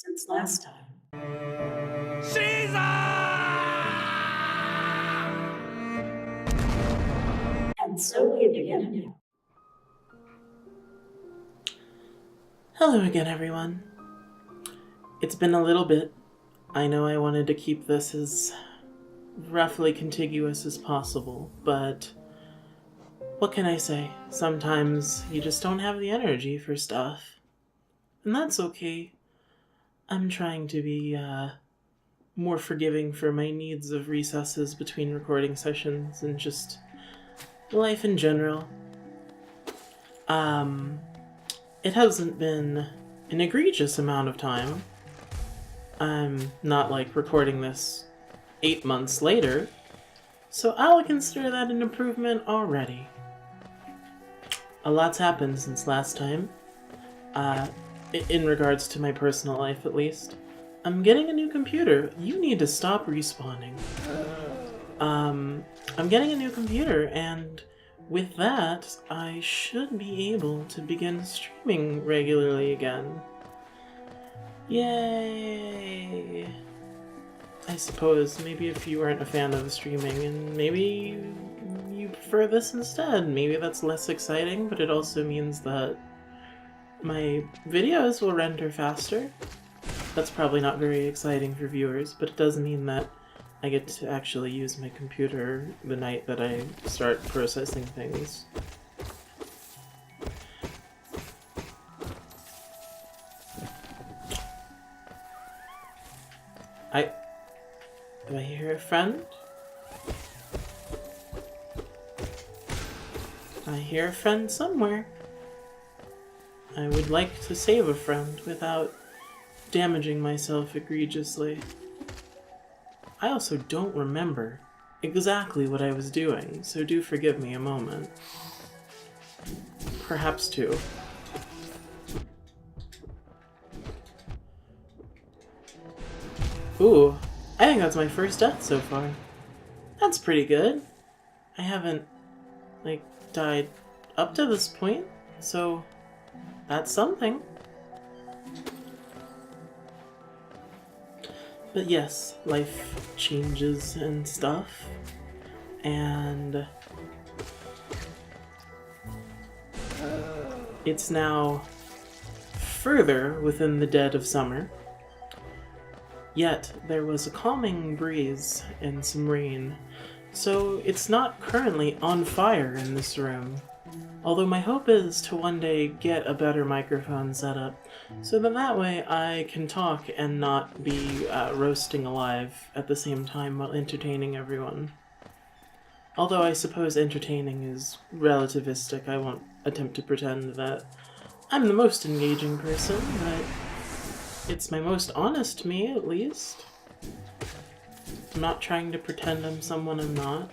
since last time. And so we begin anew. Hello again, everyone. It's been a little bit. I know I wanted to keep this as roughly contiguous as possible, but what can I say? Sometimes you just don't have the energy for stuff. And that's okay. I'm trying to be more forgiving for my needs of recesses between recording sessions and just life in general. It hasn't been an egregious amount of time. I'm not like recording this 8 months later, so I'll consider that an improvement already. A lot's happened since last time, in regards to my personal life at least. I'm getting a new computer. You need to stop respawning. I'm getting a new computer, and with that, I should be able to begin streaming regularly again. Yay! I suppose maybe if you aren't a fan of streaming and maybe you prefer this instead, maybe that's less exciting, but it also means that my videos will render faster. That's probably not very exciting for viewers, but it does mean that I get to actually use my computer the night that I start processing things. Do I hear a friend? I hear a friend somewhere. I would like to save a friend without damaging myself egregiously. I also don't remember exactly what I was doing, so do forgive me a moment. Perhaps two. Ooh, I think that's my first death so far. That's pretty good. I haven't, died up to this point, so that's something. But yes, life changes and stuff, and it's now further within the dead of summer. Yet there was a calming breeze and some rain, so it's not currently on fire in this room. Although my hope is to one day get a better microphone setup, so that way I can talk and not be roasting alive at the same time while entertaining everyone. Although I suppose entertaining is relativistic, I won't attempt to pretend that I'm the most engaging person, but it's my most honest me, at least. I'm not trying to pretend I'm someone I'm not.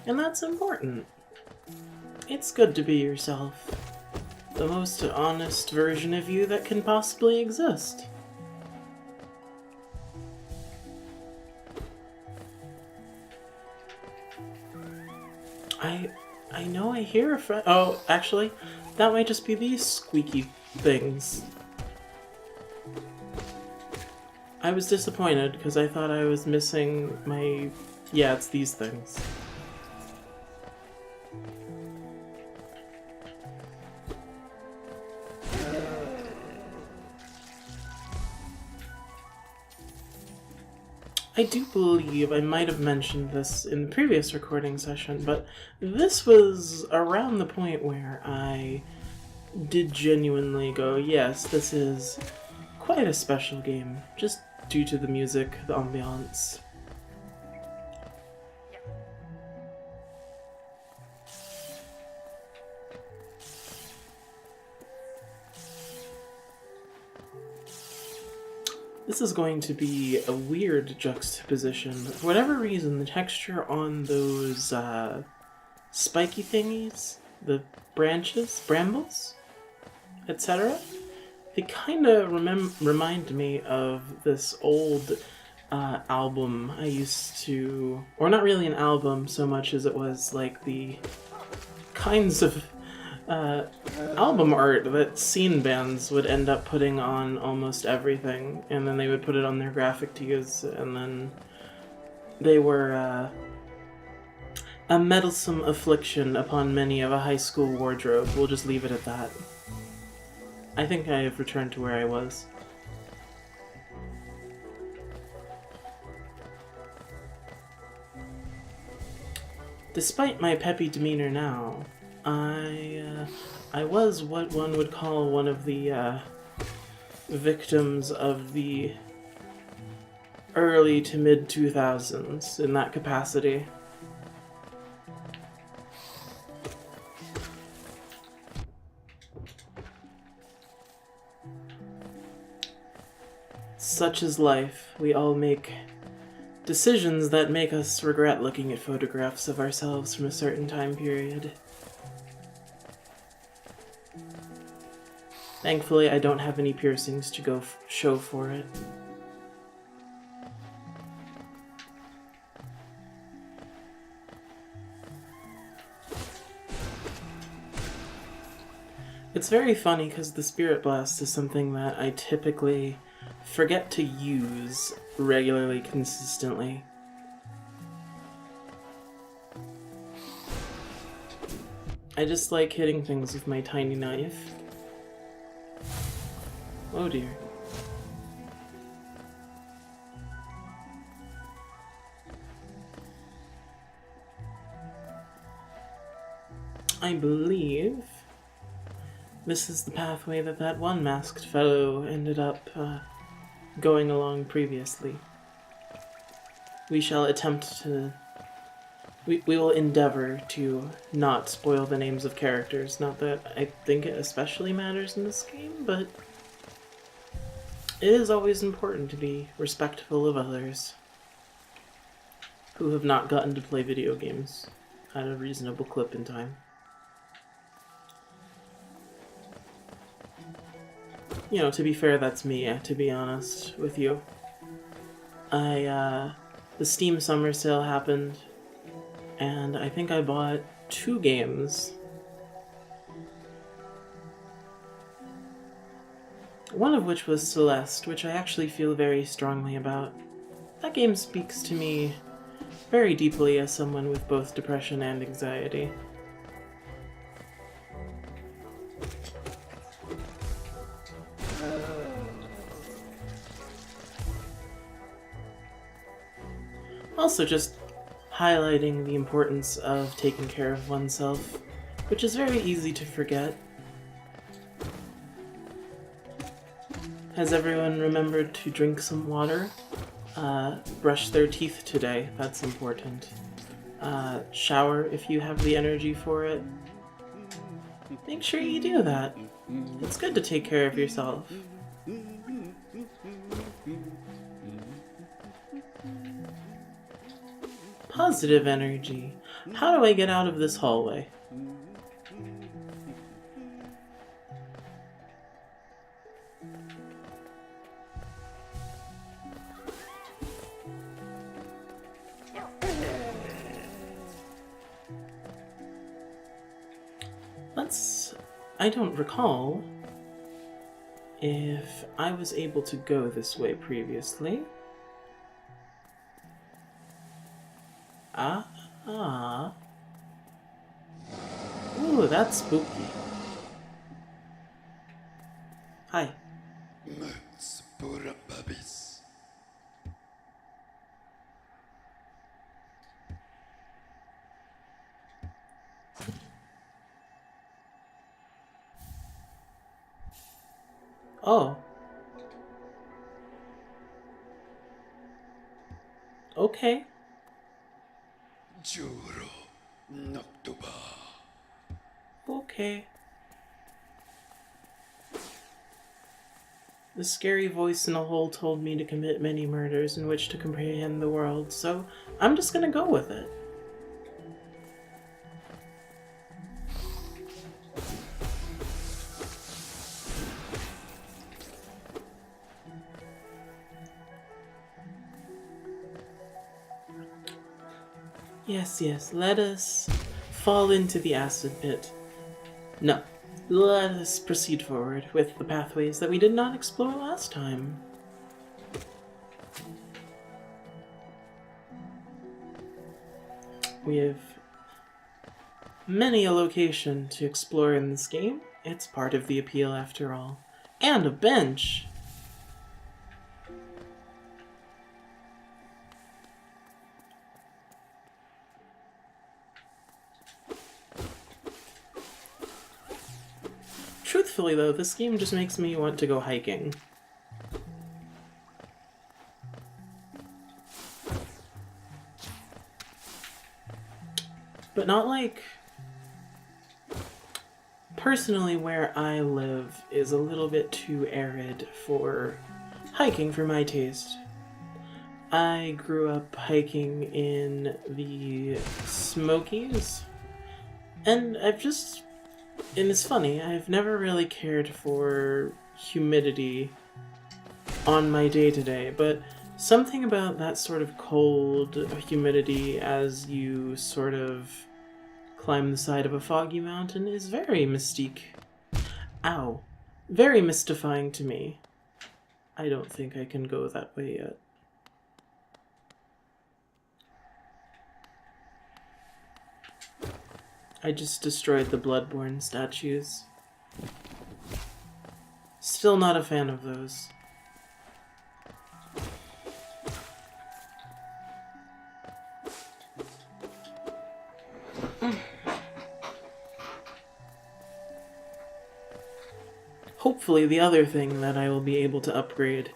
And that's important. It's good to be yourself. The most honest version of you that can possibly exist. I know I hear a friend. Oh, actually, that might just be these squeaky things. I was disappointed because I thought I was missing my... Yeah, it's these things. I do believe I might have mentioned this in the previous recording session, but this was around the point where I did genuinely go, yes, this is quite a special game, just due to the music, the ambiance. This is going to be a weird juxtaposition. For whatever reason, the texture on those spiky thingies, the branches, brambles, etc., they kind of remind me of this old album I used to... Or not really an album so much as it was like the kinds of uh, album art that scene bands would end up putting on almost everything, and then they would put it on their graphic tees, and then they were a meddlesome affliction upon many of a high school wardrobe. We'll just leave it at that. I think I have returned to where I was. Despite my peppy demeanor now, I was what one would call one of the victims of the early to mid 2000s in that capacity. Such is life. We all make decisions that make us regret looking at photographs of ourselves from a certain time period. Thankfully, I don't have any piercings to go show for it. It's very funny because the Spirit Blast is something that I typically forget to use regularly, consistently. I just like hitting things with my tiny knife. Oh dear. I believe this is the pathway that one masked fellow ended up going along previously. We shall attempt to... We will endeavor to not spoil the names of characters. Not that I think it especially matters in this game, but it is always important to be respectful of others who have not gotten to play video games at a reasonable clip in time. You know, to be fair, that's me, to be honest with you. The Steam Summer Sale happened, and I think I bought 2 games. One of which was Celeste, which I actually feel very strongly about. That game speaks to me very deeply as someone with both depression and anxiety. Also just highlighting the importance of taking care of oneself, which is very easy to forget. Has everyone remembered to drink some water? Brush their teeth today, that's important. Shower if you have the energy for it. Make sure you do that. It's good to take care of yourself. Positive energy. How do I get out of this hallway? I don't recall if I was able to go this way previously. Ooh, that's spooky. Hi. Oh. Okay. Okay. The scary voice in a hole told me to commit many murders in which to comprehend the world, so I'm just gonna go with it. Yes, let us fall into the acid pit. No. Let us proceed forward with the pathways that we did not explore last time. We have many a location to explore in this game. It's part of the appeal after all. And a bench! Truthfully though, this game just makes me want to go hiking. But not like... Personally, where I live is a little bit too arid for hiking for my taste. I grew up hiking in the Smokies, and and it's funny, I've never really cared for humidity on my day-to-day, but something about that sort of cold humidity as you sort of climb the side of a foggy mountain is very very mystifying to me. I don't think I can go that way yet. I just destroyed the Bloodborne statues. Still not a fan of those. Hopefully the other thing that I will be able to upgrade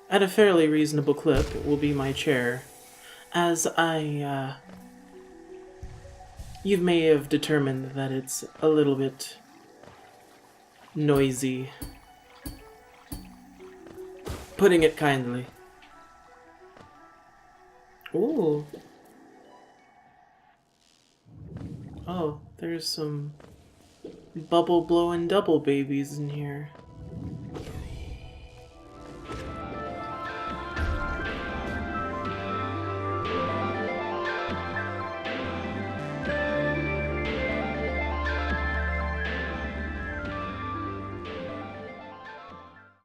at a fairly reasonable clip will be my chair, as you may have determined that it's a little bit noisy, putting it kindly. Ooh. Oh, there's some bubble blowing double babies in here.